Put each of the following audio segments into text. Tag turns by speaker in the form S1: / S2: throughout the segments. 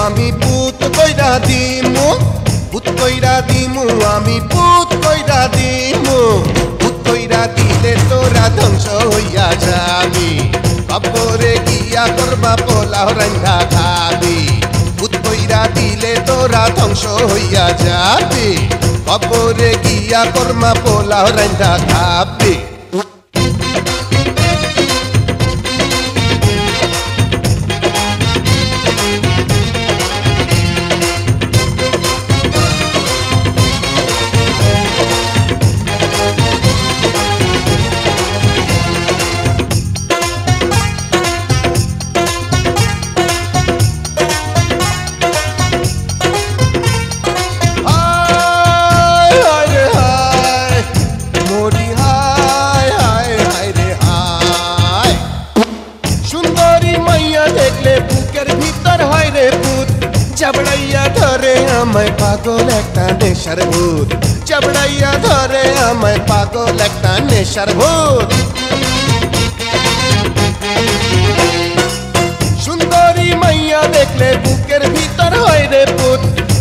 S1: আমি পুত কইরা দিমু, পুত কইরা দিমু, আমি পুত কইরা দিমু। পুত কইরা দিলে তোরা ধ্বংস হইয়া যাবি, কবরে গিয়া করবা পোলাও রান্না খাবি। পুত কইরা দিলে তোরা ধ্বংস হইয়া যাবি, কবরে গিয়া করবা পোলাও রান্না খাবি। চাবড়াইয়া ধরে আমায় পাগল একটা নেশার ভূত, চাবড়াইয়া ধরে আমায় পাগল একটা নেশার ভূত। সুন্দরী মাইয়া দেখলে বুকের ভিতর হয় রে পুত,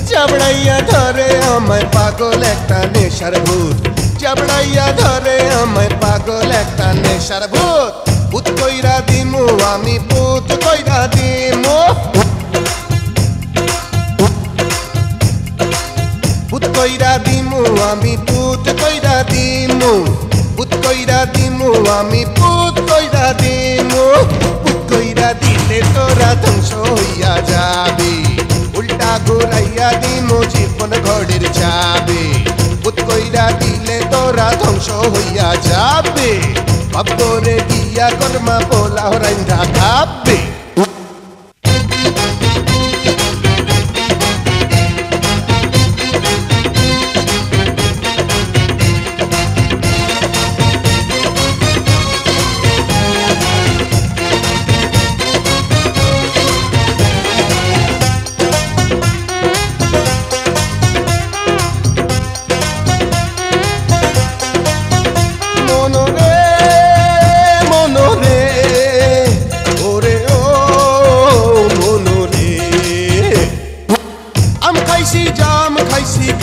S1: চাবড়াইয়া ধরে আমায় পাগল একটা নেশার ভূত, চাবড়াইয়া ধরে আমায় পাগল একটা নেশার ভূত। পুত কইরা দিমু আমি, পুত কইরা দিমু, পুত কইরা দিমু আমি, পুত কইরা দিমু, পুত কইরা দিমু আমি, পুত কইরা দিমু। পুত কইরা দিলে তোরা ধ্বংস হইয়া যাবি, উল্টা ঘুরাইয়া দিমু জীবন ঘড়ির চাবি। পুত কইরা দিলে তোরা ধ্বংস হইয়া যাবি, কবরে গিয়া করমা পোলাও রান্না খাবি।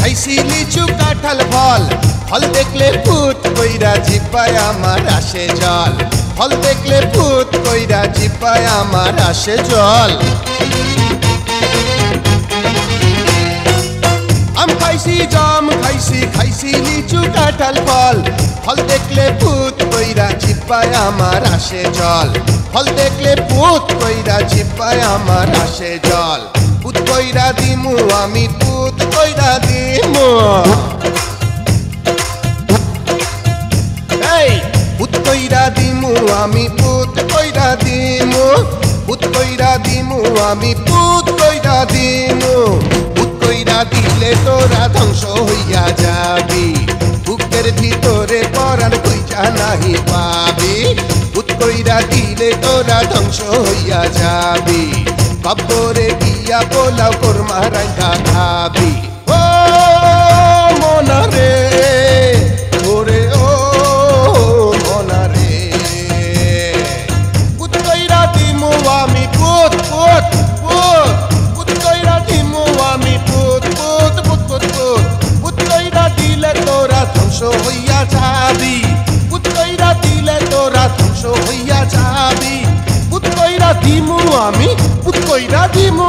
S1: খাইছি লিচু কাঁঠাল ফল, ফল দেখলে ভূত কইরা জিব্বায় আমার আসে জল, ফল দেখলে ভূত কইরা জিব্বায় আমার আসে জল। আম খাইছি, জাম খাইছি, খাইছি লিচু কাঁঠাল ফল, ফল দেখলে ভূত কইরা জিব্বায় আমার আসে জল, ফল দেখলে ভূত কইরা জিব্বায় আমার আসে জল। পুত কইরা দিমু আমি, পুত কইরা দিমু, এই পুত কইরা দিমু আমি, পুত কইরা দিমু, পুত কইরা দিমু আমি, পুত কইরা দিমু। পুত কইরা দিলে তোরা ধ্বংস হইয়া যাবি, বুকের ভিতরে পরাণ কইরা নাহি পাবি। পুত কইরা দিলে তোরা ধ্বংস হইয়া যাবি, কবরে গিয়া পোলাও কোরমা রান্না খাবি। ও মনা রে, ওরে ও মনা রে, পুত কইরা দিমু আমি, পুত পুত পুত, পুত কইরা দিমু আমি, পুত পুত পুত পুত পুত। পুত কইরা দিলে তোরা ধ্বংস হইয়া যাবি, পুত কইরা দিলে তোরা ধ্বংস হইয়া যাবি। পুত কইরা দিমু আমি, পুত কইরা দিমু